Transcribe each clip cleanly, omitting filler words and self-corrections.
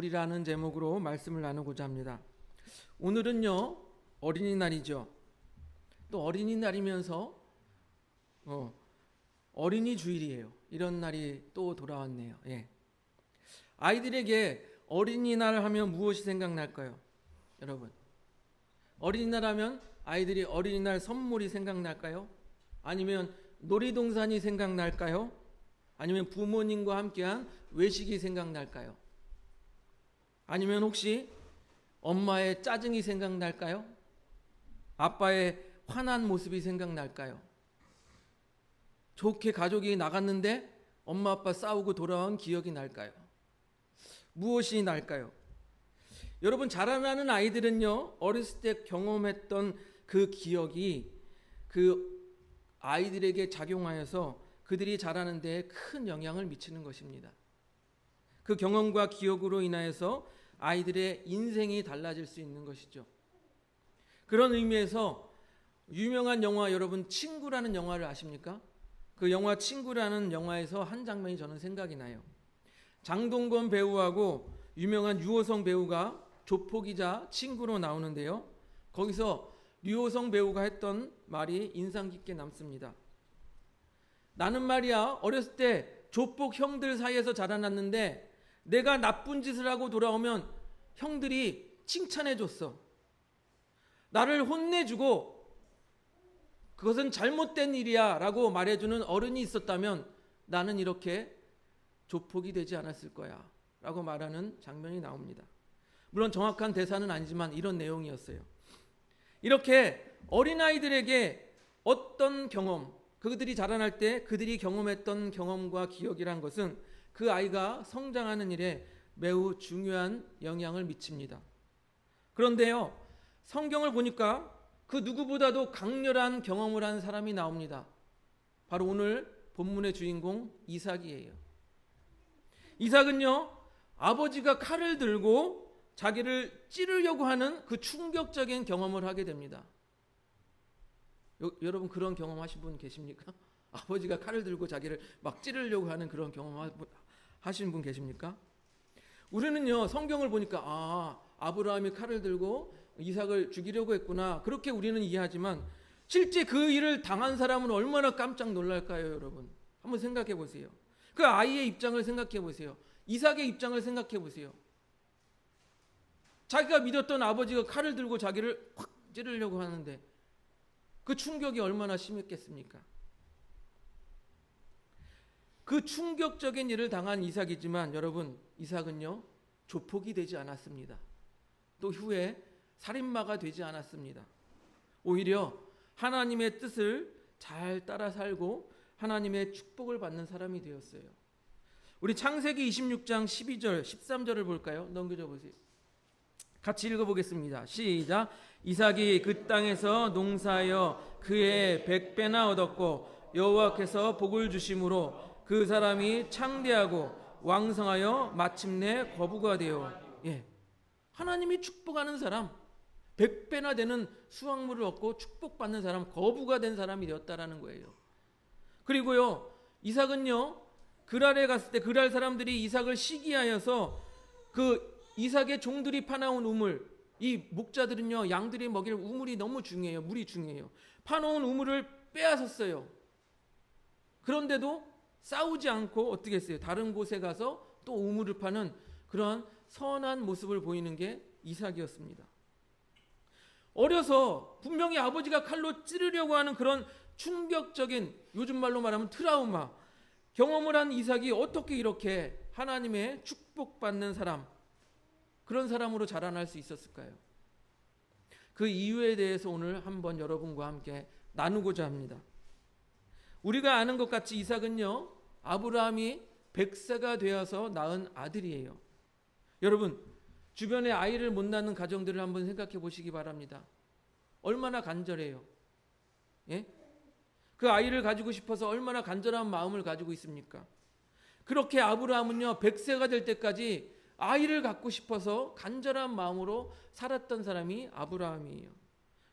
우리라는 제목으로 말씀을 나누고자 합니다. 오늘은요 어린이날이죠. 또 어린이날이면서 어린이 주일이에요. 이런 날이 또 돌아왔네요. 예. 아이들에게 어린이날 하면 무엇이 생각날까요? 여러분, 어린이날 하면 아이들이 어린이날 선물이 생각날까요? 아니면 놀이동산이 생각날까요? 아니면 부모님과 함께한 외식이 생각날까요? 아니면 혹시 엄마의 짜증이 생각날까요? 아빠의 화난 모습이 생각날까요? 좋게 가족이 나갔는데 엄마 아빠 싸우고 돌아온 기억이 날까요? 무엇이 날까요? 여러분, 자라나는 아이들은요 어렸을 때 경험했던 그 기억이 그 아이들에게 작용하여서 그들이 자라는 데 큰 영향을 미치는 것입니다. 그 경험과 기억으로 인하여서 아이들의 인생이 달라질 수 있는 것이죠. 그런 의미에서 유명한 영화, 여러분 친구라는 영화를 아십니까? 그 영화 친구라는 영화에서 한 장면이 저는 생각이 나요. 장동건 배우하고 유명한 유호성 배우가 조폭이자 친구로 나오는데요. 거기서 유호성 배우가 했던 말이 인상 깊게 남습니다. 나는 말이야 어렸을 때 조폭 형들 사이에서 자라났는데 내가 나쁜 짓을 하고 돌아오면 형들이 칭찬해 줬어. 나를 혼내주고 그것은 잘못된 일이야 라고 말해주는 어른이 있었다면 나는 이렇게 조폭이 되지 않았을 거야 라고 말하는 장면이 나옵니다. 물론 정확한 대사는 아니지만 이런 내용이었어요. 이렇게 어린아이들에게 어떤 경험, 그들이 자라날 때 그들이 경험했던 경험과 기억이란 것은 그 아이가 성장하는 일에 매우 중요한 영향을 미칩니다. 그런데요, 성경을 보니까 그 누구보다도 강렬한 경험을 한 사람이 나옵니다. 바로 오늘 본문의 주인공 이삭이에요. 이삭은요, 아버지가 칼을 들고 자기를 찌르려고 하는 그 충격적인 경험을 하게 됩니다. 여러분 그런 경험하신 분 계십니까? 아버지가 칼을 들고 자기를 막 찌르려고 하는 그런 경험 하신 분 계십니까? 우리는요 성경을 보니까 아브라함이 칼을 들고 이삭을 죽이려고 했구나 그렇게 우리는 이해하지만 실제 그 일을 당한 사람은 얼마나 깜짝 놀랄까요? 여러분 한번 생각해 보세요. 그 아이의 입장을 생각해 보세요. 이삭의 입장을 생각해 보세요. 자기가 믿었던 아버지가 칼을 들고 자기를 확 찌르려고 하는데 그 충격이 얼마나 심했겠습니까? 그 충격적인 일을 당한 이삭이지만 여러분, 이삭은요 조폭이 되지 않았습니다. 또 후에 살인마가 되지 않았습니다. 오히려 하나님의 뜻을 잘 따라 살고 하나님의 축복을 받는 사람이 되었어요. 우리 창세기 26장 12절 13절을 볼까요? 넘겨줘 보세요. 같이 읽어보겠습니다. 시작. 이삭이 그 땅에서 농사하여 그의 100배나 얻었고 여호와께서 복을 주심으로 그 사람이 창대하고 왕성하여 마침내 거부가 되어 하나님이 축복하는 사람 100배나 되는 수확물을 얻고 축복받는 사람, 거부가 된 사람이 되었다라는 거예요. 그리고요 이삭은요 그랄에 갔을 때 그랄 사람들이 이삭을 시기하여서 그 이삭의 종들이 파나온 우물, 이 목자들은요 양들이 먹일 우물이 너무 중요해요. 물이 중요해요. 파놓은 우물을 빼앗았어요. 그런데도 싸우지 않고 어떻게 했어요? 다른 곳에 가서 또 우물을 파는 그런 선한 모습을 보이는 게 이삭이었습니다. 어려서 분명히 아버지가 칼로 찌르려고 하는 그런 충격적인, 요즘 말로 말하면 트라우마 경험을 한 이삭이 어떻게 이렇게 하나님의 축복받는 사람, 그런 사람으로 자라날 수 있었을까요? 그 이유에 대해서 오늘 한번 여러분과 함께 나누고자 합니다. 우리가 아는 것 같이 이삭은요 아브라함이 100세가 되어서 낳은 아들이에요. 여러분 주변에 아이를 못 낳는 가정들을 한번 생각해 보시기 바랍니다. 얼마나 간절해요. 예? 그 아이를 가지고 싶어서 얼마나 간절한 마음을 가지고 있습니까? 그렇게 아브라함은요 100세가 될 때까지 아이를 갖고 싶어서 간절한 마음으로 살았던 사람이 아브라함이에요.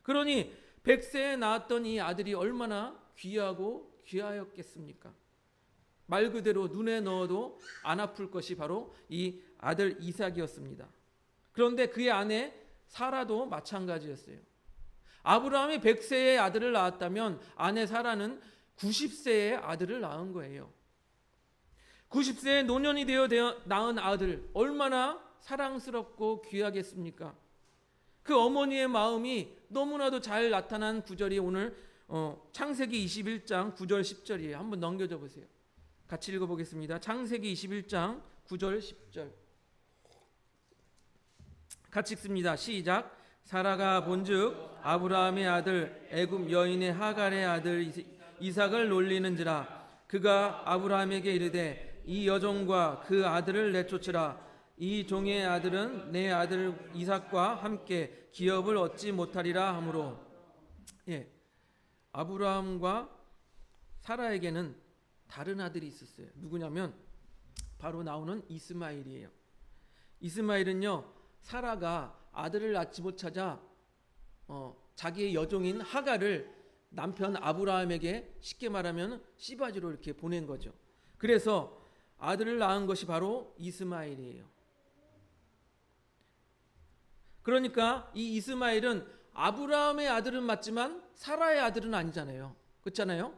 그러니 100세에 낳았던 이 아들이 얼마나 귀하고 귀하였겠습니까? 말 그대로 눈에 넣어도 안 아플 것이 바로 이 아들 이삭이었습니다. 그런데 그의 아내 사라도 마찬가지였어요. 아브라함이 100세의 아들을 낳았다면 아내 사라는 90세의 아들을 낳은 거예요. 90세의 노년이 되어 낳은 아들, 얼마나 사랑스럽고 귀하겠습니까? 그 어머니의 마음이 너무나도 잘 나타난 구절이 오늘 창세기 21장 9절 10절이에요. 한번 넘겨줘 보세요. 같이 읽어보겠습니다. 창세기 21장 9절 10절 같이 읽습니다. 시작. 사라가 본즉 아브라함의 아들 애굽 여인의 하갈의 아들 이삭을 놀리는지라. 그가 아브라함에게 이르되 이 여종과 그 아들을 내쫓으라. 이 종의 아들은 내 아들 이삭과 함께 기업을 얻지 못하리라 하므로. 아브라함과 사라에게는 다른 아들이 있었어요. 누구냐면 바로 나오는 이스마엘이에요. 이스마엘은요, 사라가 아들을 낳지 못하자 자기의 여종인 하갈을 남편 아브라함에게 쉽게 말하면 씨바지로 이렇게 보낸 거죠. 그래서 아들을 낳은 것이 바로 이스마엘이에요. 그러니까 이 이스마엘은 아브라함의 아들은 맞지만 사라의 아들은 아니잖아요. 그렇잖아요?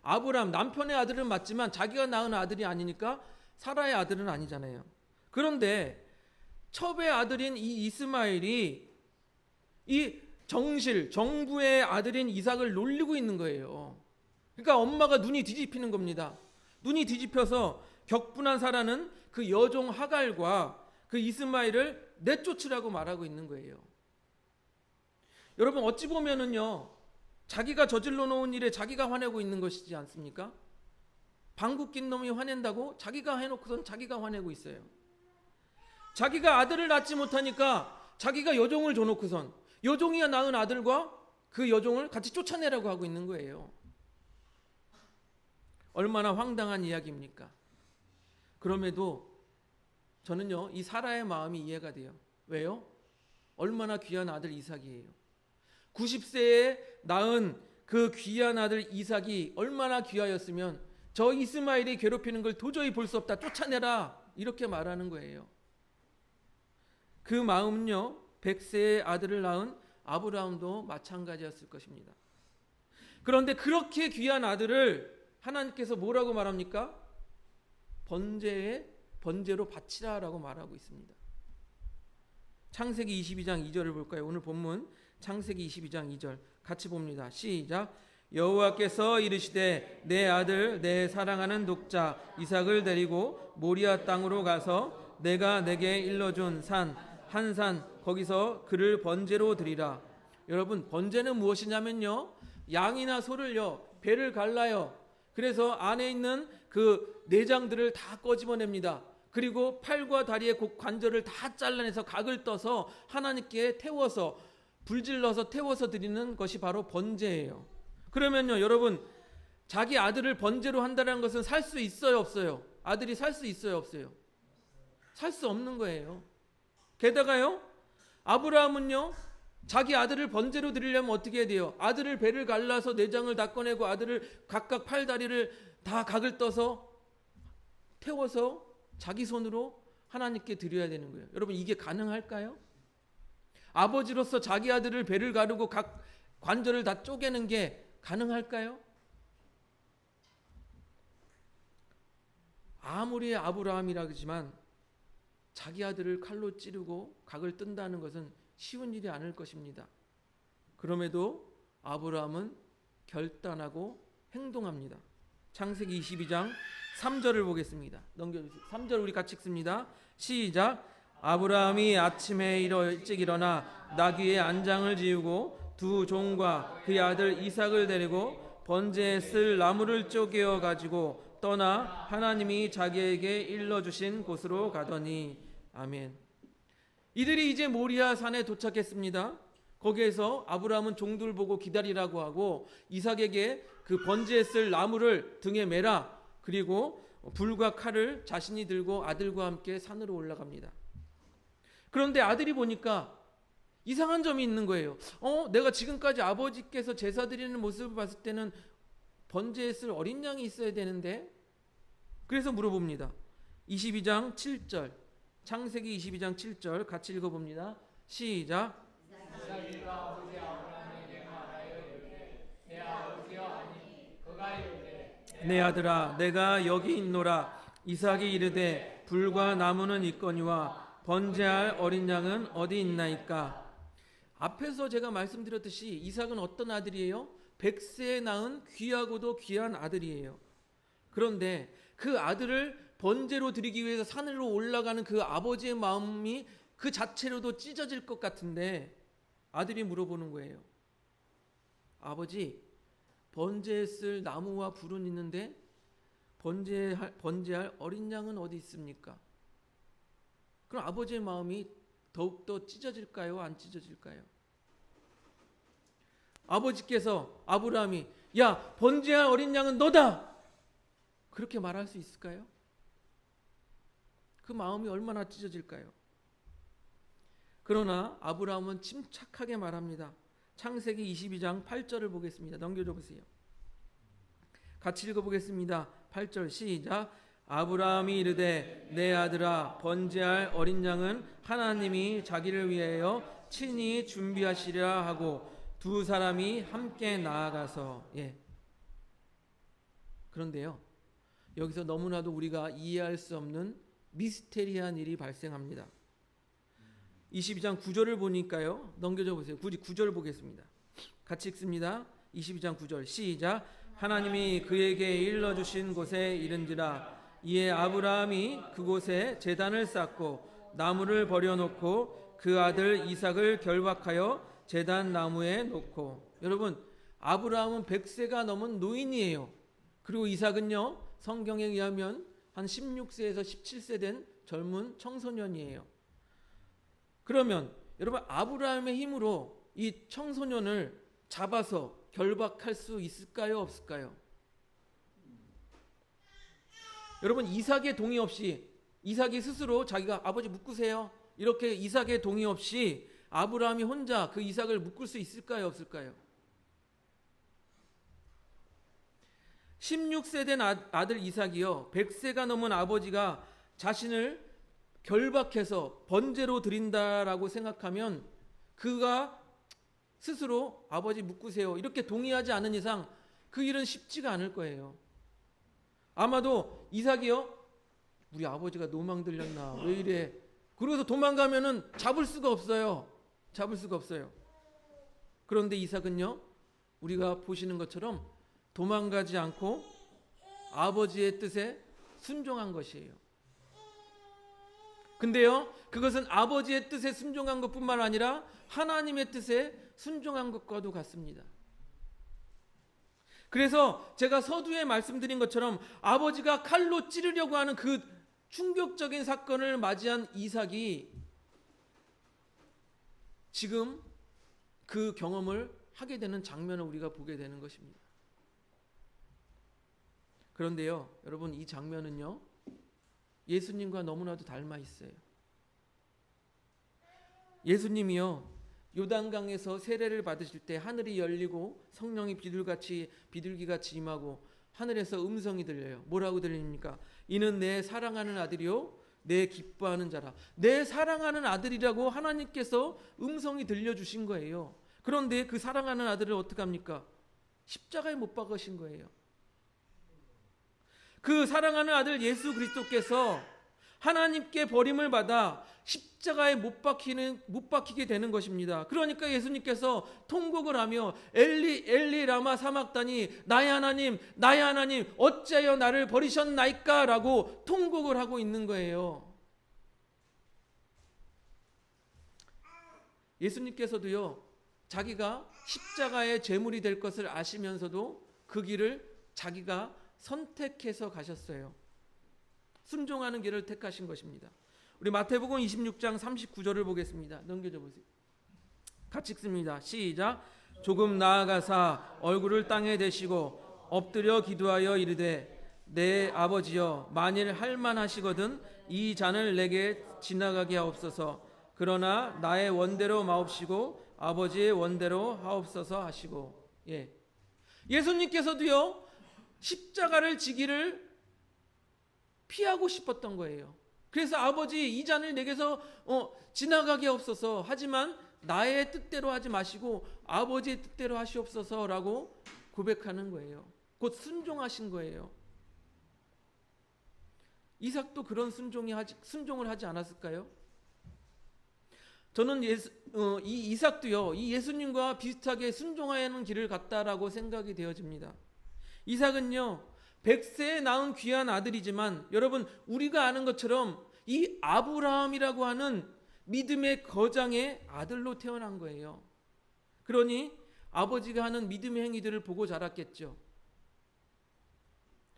아브라함 남편의 아들은 맞지만 자기가 낳은 아들이 아니니까 사라의 아들은 아니잖아요. 그런데 첩의 아들인 이 이스마엘이 이 정부의 아들인 이삭을 놀리고 있는 거예요. 그러니까 엄마가 눈이 뒤집히는 겁니다. 눈이 뒤집혀서 격분한 사라는 그 여종 하갈과 그 이스마엘을 내쫓으라고 말하고 있는 거예요. 여러분, 어찌 보면은요, 자기가 저질러 놓은 일에 자기가 화내고 있는 것이지 않습니까? 방귀 낀 놈이 화낸다고 자기가 해놓고선 자기가 화내고 있어요. 자기가 아들을 낳지 못하니까 자기가 여종을 줘놓고선 여종이 낳은 아들과 그 여종을 같이 쫓아내라고 하고 있는 거예요. 얼마나 황당한 이야기입니까? 그럼에도 저는요, 이 사라의 마음이 이해가 돼요. 왜요? 얼마나 귀한 아들 이삭이에요. 90세에 낳은 그 귀한 아들 이삭이 얼마나 귀하였으면 저 이스마엘이 괴롭히는 걸 도저히 볼 수 없다, 쫓아내라, 이렇게 말하는 거예요. 그 마음은요, 100세의 아들을 낳은 아브라함도 마찬가지였을 것입니다. 그런데 그렇게 귀한 아들을 하나님께서 뭐라고 말합니까? 번제로 바치라라고 말하고 있습니다. 창세기 22장 2절을 볼까요? 오늘 본문 창세기 22장 2절 같이 봅니다. 시작. 여호와께서 이르시되 내 아들 내 사랑하는 독자 이삭을 데리고 모리아 땅으로 가서 내가 내게 일러준 한 산 거기서 그를 번제로 드리라. 여러분, 번제는 무엇이냐면요, 양이나 소를요, 배를 갈라요. 그래서 안에 있는 그 내장들을 다 꺼집어냅니다. 그리고 팔과 다리의 관절을 다 잘라내서 각을 떠서 하나님께 태워서 불질러서 태워서 드리는 것이 바로 번제예요. 그러면요, 여러분, 자기 아들을 번제로 한다는 것은 살 수 있어요, 없어요? 아들이 살 수 있어요, 없어요? 살 수 없는 거예요. 게다가요, 아브라함은요, 자기 아들을 번제로 드리려면 어떻게 해야 돼요? 아들을 배를 갈라서 내장을 다 꺼내고 아들을 각각 팔 다리를 다 각을 떠서 태워서 자기 손으로 하나님께 드려야 되는 거예요. 여러분, 이게 가능할까요? 아버지로서 자기 아들을 배를 가르고 각 관절을 다 쪼개는 게 가능할까요? 아무리 아브라함이라 그러지만 자기 아들을 칼로 찌르고 각을 뜬다는 것은 쉬운 일이 아닐 것입니다. 그럼에도 아브라함은 결단하고 행동합니다. 창세기 22장 3절을 보겠습니다. 넘겨주세요. 3절 우리 같이 읽습니다. 시작. 아브라함이 아침에 일찍 일어나 나귀의 안장을 지우고 두 종과 그의 아들 이삭을 데리고 번제에 쓸 나무를 쪼개어 가지고 떠나 하나님이 자기에게 일러주신 곳으로 가더니. 아멘. 이들이 이제 모리아 산에 도착했습니다. 거기에서 아브라함은 종들 보고 기다리라고 하고 이삭에게 그 번제에 쓸 나무를 등에 매라, 그리고 불과 칼을 자신이 들고 아들과 함께 산으로 올라갑니다. 그런데 아들이 보니까 이상한 점이 있는 거예요. 내가 지금까지 아버지께서 제사 드리는 모습을 봤을 때는 번제에 쓸 어린 양이 있어야 되는데 그래서 물어봅니다. 22장 7절, 창세기 22장 7절 같이 읽어봅니다. 시작. 내 아들아 내가 여기 있노라. 이삭이 이르되 불과 나무는 있거니와 번제할 어린 양은 어디 있나이까. 앞에서 제가 말씀드렸듯이 이삭은 어떤 아들이에요? 100세에 낳은 귀하고도 귀한 아들이에요. 그런데 그 아들을 번제로 드리기 위해서 산으로 올라가는 그 아버지의 마음이 그 자체로도 찢어질 것 같은데 아들이 물어보는 거예요. 아버지, 번제에 쓸 나무와 불은 있는데 번제할 어린 양은 어디 있습니까? 그럼 아버지의 마음이 더욱더 찢어질까요? 안 찢어질까요? 아버지께서 아브라함이 야, 번제할 어린 양은 너다! 그렇게 말할 수 있을까요? 그 마음이 얼마나 찢어질까요? 그러나 아브라함은 침착하게 말합니다. 창세기 22장 8절을 보겠습니다. 넘겨줘 보세요. 같이 읽어보겠습니다. 8절 시작. 아브라함이 이르되 내 아들아 번제할 어린 양은 하나님이 자기를 위하여 친히 준비하시리라 하고 두 사람이 함께 나아가서 그런데요. 여기서 너무나도 우리가 이해할 수 없는 미스테리한 일이 발생합니다. 22장 9절을 보니까요. 넘겨줘 보세요. 9절 보겠습니다. 같이 읽습니다. 22장 9절 시작. 하나님이 그에게 일러주신 곳에 이른지라. 이에 아브라함이 그곳에 제단을 쌓고 나무를 버려놓고 그 아들 이삭을 결박하여 제단 나무에 놓고. 여러분, 아브라함은 100세가 넘은 노인이에요. 그리고 이삭은요, 성경에 의하면 한 16세에서 17세 된 젊은 청소년이에요. 그러면 여러분, 아브라함의 힘으로 이 청소년을 잡아서 결박할 수 있을까요? 없을까요? 여러분, 이삭의 동의 없이, 이삭이 스스로 자기가 아버지 묶으세요, 이렇게 이삭의 동의 없이 아브라함이 혼자 그 이삭을 묶을 수 있을까요? 없을까요? 16세 된 아들 이삭이요, 100세가 넘은 아버지가 자신을 결박해서 번제로 드린다라고 생각하면 그가 스스로 아버지 묶으세요 이렇게 동의하지 않은 이상 그 일은 쉽지가 않을 거예요. 아마도 이삭이요, 우리 아버지가 노망 들렸나 왜 이래, 그러고서 도망가면은 잡을 수가 없어요. 그런데 이삭은요, 우리가 보시는 것처럼 도망가지 않고 아버지의 뜻에 순종한 것이에요. 근데요, 그것은 아버지의 뜻에 순종한 것뿐만 아니라 하나님의 뜻에 순종한 것과도 같습니다. 그래서 제가 서두에 말씀드린 것처럼 아버지가 칼로 찌르려고 하는 그 충격적인 사건을 맞이한 이삭이 지금 그 경험을 하게 되는 장면을 우리가 보게 되는 것입니다. 그런데요, 여러분, 이 장면은요, 예수님과 너무나도 닮아 있어요. 예수님이요, 요단강에서 세례를 받으실 때 하늘이 열리고 성령이 비둘기같이 임하고 하늘에서 음성이 들려요. 뭐라고 들립니까? 이는 내 사랑하는 아들이요 내 기뻐하는 자라. 내 사랑하는 아들이라고 하나님께서 음성이 들려주신 거예요. 그런데 그 사랑하는 아들을 어떡합니까? 십자가에 못 박으신 거예요. 그 사랑하는 아들 예수 그리스도께서 하나님께 버림을 받아 십자가에 못 박히게 되는 것입니다. 그러니까 예수님께서 통곡을 하며 엘리 엘리 라마 사막다니, 나의 하나님 어찌하여 나를 버리셨나이까 라고 통곡을 하고 있는 거예요. 예수님께서도요, 자기가 십자가의 제물이 될 것을 아시면서도 그 길을 자기가 선택해서 가셨어요. 순종하는 길을 택하신 것입니다. 우리 마태복음 26장 39절을 보겠습니다. 넘겨줘 보세요. 같이 읽습니다. 시작. 조금 나아가사 얼굴을 땅에 대시고 엎드려 기도하여 이르되 내 아버지여, 만일 할만하시거든 이 잔을 내게 지나가게 하옵소서. 그러나 나의 원대로 마옵시고 아버지의 원대로 하옵소서 하시고. 예수님께서도요, 십자가를 지기를 피하고 싶었던 거예요. 그래서 아버지 이 잔을 내게서 지나가게 없어서, 하지만 나의 뜻대로 하지 마시고 아버지의 뜻대로 하시옵소서라고 고백하는 거예요. 곧 순종하신 거예요. 이삭도 그런 순종을 하지 않았을까요? 저는 이 이삭도요, 이 예수님과 비슷하게 순종하는 길을 갔다라고 생각이 되어집니다. 이삭은요, 100세에 낳은 귀한 아들이지만 여러분, 우리가 아는 것처럼 이 아브라함이라고 하는 믿음의 거장의 아들로 태어난 거예요. 그러니 아버지가 하는 믿음의 행위들을 보고 자랐겠죠.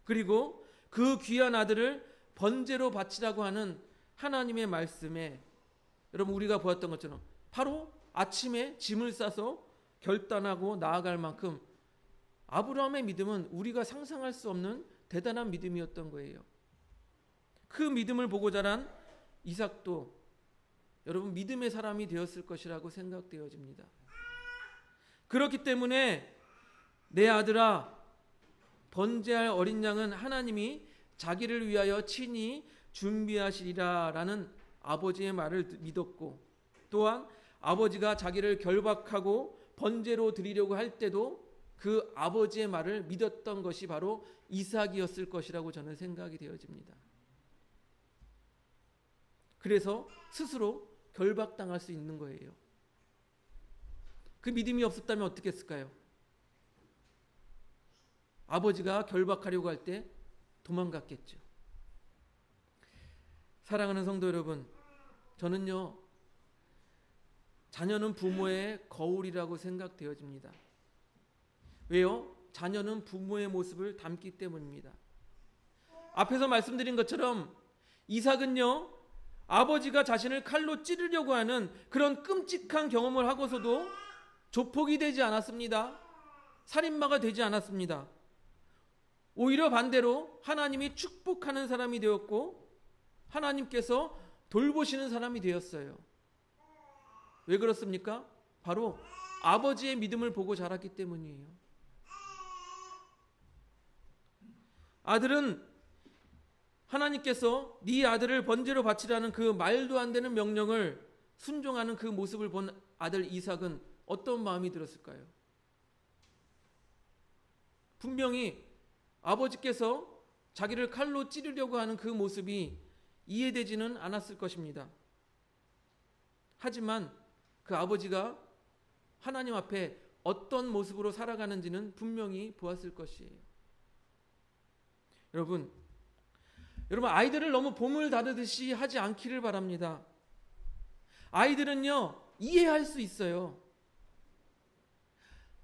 그리고 그 귀한 아들을 번제로 바치라고 하는 하나님의 말씀에, 여러분 우리가 보았던 것처럼 바로 아침에 짐을 싸서 결단하고 나아갈 만큼 아브라함의 믿음은 우리가 상상할 수 없는 대단한 믿음이었던 거예요. 그 믿음을 보고 자란 이삭도 여러분 믿음의 사람이 되었을 것이라고 생각되어집니다. 그렇기 때문에 내 아들아, 번제할 어린 양은 하나님이 자기를 위하여 친히 준비하시리라 라는 아버지의 말을 믿었고, 또한 아버지가 자기를 결박하고 번제로 드리려고 할 때도 그 아버지의 말을 믿었던 것이 바로 이삭이었을 것이라고 저는 생각이 되어집니다. 그래서 스스로 결박당할 수 있는 거예요. 그 믿음이 없었다면 어떻게 했을까요? 아버지가 결박하려고 할 때 도망갔겠죠. 사랑하는 성도 여러분, 저는요, 자녀는 부모의 거울이라고 생각되어집니다. 왜요? 자녀는 부모의 모습을 담기 때문입니다. 앞에서 말씀드린 것처럼 이삭은요, 아버지가 자신을 칼로 찌르려고 하는 그런 끔찍한 경험을 하고서도 조폭이 되지 않았습니다. 살인마가 되지 않았습니다. 오히려 반대로 하나님이 축복하는 사람이 되었고 하나님께서 돌보시는 사람이 되었어요. 왜 그렇습니까? 바로 아버지의 믿음을 보고 자랐기 때문이에요. 아들은 하나님께서 네 아들을 번제로 바치라는 그 말도 안 되는 명령을 순종하는 그 모습을 본 아들 이삭은 어떤 마음이 들었을까요? 분명히 아버지께서 자기를 칼로 찌르려고 하는 그 모습이 이해되지는 않았을 것입니다. 하지만 그 아버지가 하나님 앞에 어떤 모습으로 살아가는지는 분명히 보았을 것이에요. 여러분 아이들을 너무 보물 다루듯이 하지 않기를 바랍니다. 아이들은요, 이해할 수 있어요.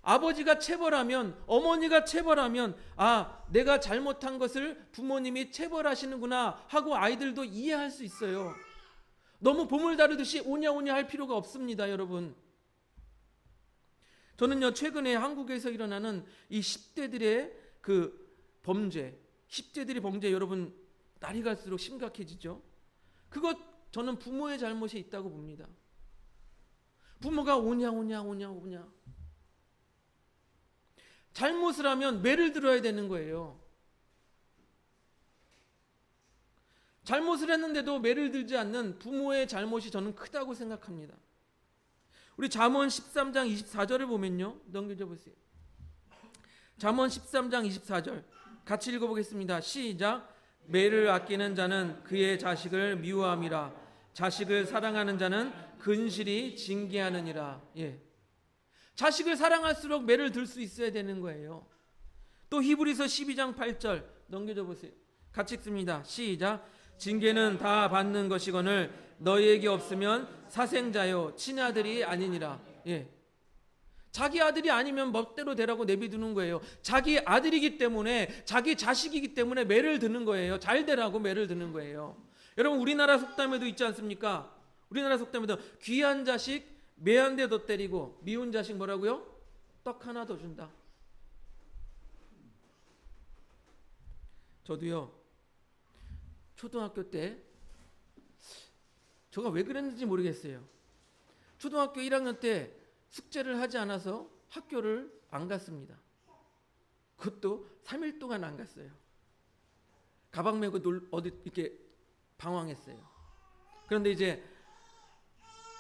아버지가 체벌하면, 어머니가 체벌하면, 아, 내가 잘못한 것을 부모님이 체벌하시는구나 하고 아이들도 이해할 수 있어요. 너무 보물 다루듯이 오냐오냐 할 필요가 없습니다, 여러분. 저는요, 최근에 한국에서 일어나는 이 10대들의 그 범죄, 10대들의 범죄, 여러분 날이 갈수록 심각해지죠. 그것 저는 부모의 잘못이 있다고 봅니다. 부모가 오냐 잘못을 하면 매를 들어야 되는 거예요. 잘못을 했는데도 매를 들지 않는 부모의 잘못이 저는 크다고 생각합니다. 우리 잠언 13장 24절을 보면요, 넘겨줘 보세요. 잠언 13장 24절 같이 읽어보겠습니다. 시작. 매를 아끼는 자는 그의 자식을 미워함이라. 자식을 사랑하는 자는 근실이 징계하느니라. 예. 자식을 사랑할수록 매를 들 수 있어야 되는 거예요. 또 히브리서 12장 8절 넘겨줘 보세요. 같이 읽습니다. 시작. 징계는 다 받는 것이거늘 너희에게 없으면 사생자요 친아들이 아니니라. 예. 자기 아들이 아니면 멋대로 되라고 내비두는 거예요. 자기 아들이기 때문에, 자기 자식이기 때문에 매를 드는 거예요. 잘 되라고 매를 드는 거예요. 여러분 우리나라 속담에도 있지 않습니까? 우리나라 속담에도 귀한 자식 매 한 대 더 때리고 미운 자식 뭐라고요? 떡 하나 더 준다. 저도요, 초등학교 때 제가 왜 그랬는지 모르겠어요. 초등학교 1학년 때 숙제를 하지 않아서 학교를 안 갔습니다. 그것도 3일 동안 안 갔어요. 가방 메고 어디 이렇게 방황했어요. 그런데 이제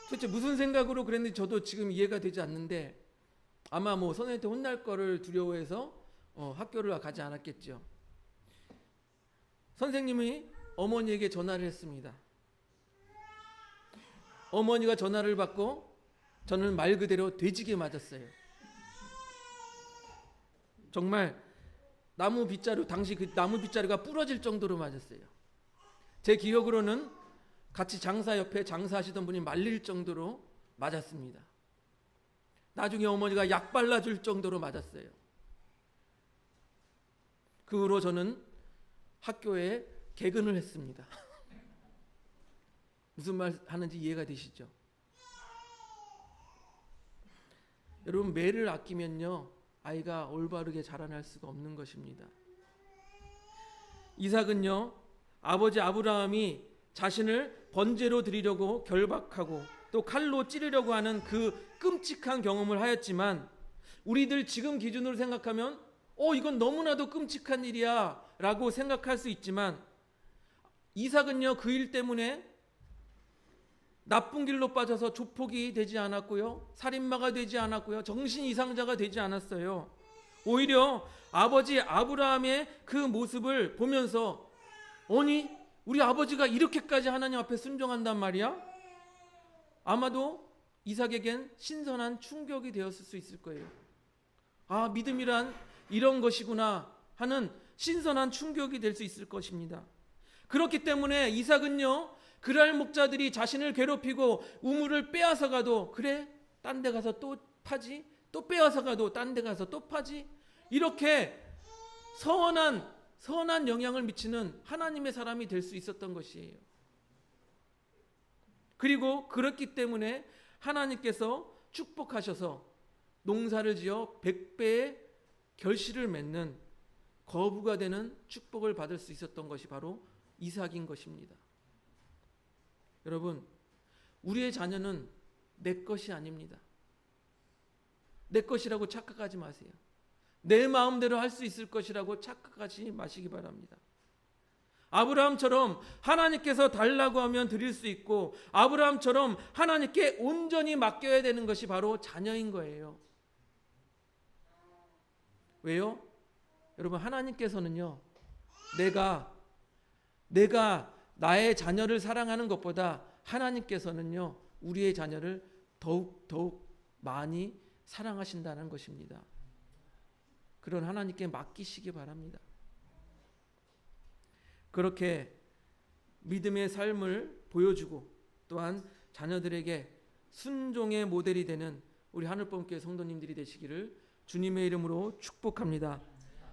도대체 무슨 생각으로 그랬는지 저도 지금 이해가 되지 않는데 아마 뭐 선생님한테 혼날 거를 두려워해서 학교를 가지 않았겠죠. 선생님이 어머니에게 전화를 했습니다. 어머니가 전화를 받고 저는 말 그대로 돼지게 맞았어요. 정말 나무 빗자루, 당시 그 나무 빗자루가 부러질 정도로 맞았어요. 제 기억으로는 같이 옆에 장사하시던 분이 말릴 정도로 맞았습니다. 나중에 어머니가 약 발라줄 정도로 맞았어요. 그 후로 저는 학교에 개근을 했습니다. 무슨 말 하는지 이해가 되시죠? 여러분, 매를 아끼면요 아이가 올바르게 자라날 수가 없는 것입니다. 이삭은요 아버지 아브라함이 자신을 번제로 드리려고 결박하고 또 칼로 찌르려고 하는 그 끔찍한 경험을 하였지만 우리들 지금 기준으로 생각하면 이건 너무나도 끔찍한 일이야 라고 생각할 수 있지만 이삭은요 그 일 때문에 나쁜 길로 빠져서 조폭이 되지 않았고요, 살인마가 되지 않았고요, 정신 이상자가 되지 않았어요. 오히려 아버지 아브라함의 그 모습을 보면서 아니 우리 아버지가 이렇게까지 하나님 앞에 순종한단 말이야? 아마도 이삭에겐 신선한 충격이 되었을 수 있을 거예요. 아, 믿음이란 이런 것이구나 하는 신선한 충격이 될 수 있을 것입니다. 그렇기 때문에 이삭은요 그랄 목자들이 자신을 괴롭히고 우물을 빼앗아 가도 그래 딴 데 가서 또 파지, 또 빼앗아 가도 딴 데 가서 또 파지, 이렇게 선한 영향을 미치는 하나님의 사람이 될 수 있었던 것이에요. 그리고 그렇기 때문에 하나님께서 축복하셔서 농사를 지어 100배의 결실을 맺는 거부가 되는 축복을 받을 수 있었던 것이 바로 이삭인 것입니다. 여러분, 우리의 자녀는 내 것이 아닙니다. 내 것이라고 착각하지 마세요. 내 마음대로 할 수 있을 것이라고 착각하지 마시기 바랍니다. 아브라함처럼 하나님께서 달라고 하면 드릴 수 있고 아브라함처럼 하나님께 온전히 맡겨야 되는 것이 바로 자녀인 거예요. 왜요? 여러분, 하나님께서는요 내가 나의 자녀를 사랑하는 것보다 하나님께서는요 우리의 자녀를 더욱 많이 사랑하신다는 것입니다. 그런 하나님께 맡기시기 바랍니다. 그렇게 믿음의 삶을 보여주고 또한 자녀들에게 순종의 모델이 되는 우리 하늘법교회 성도님들이 되시기를 주님의 이름으로 축복합니다.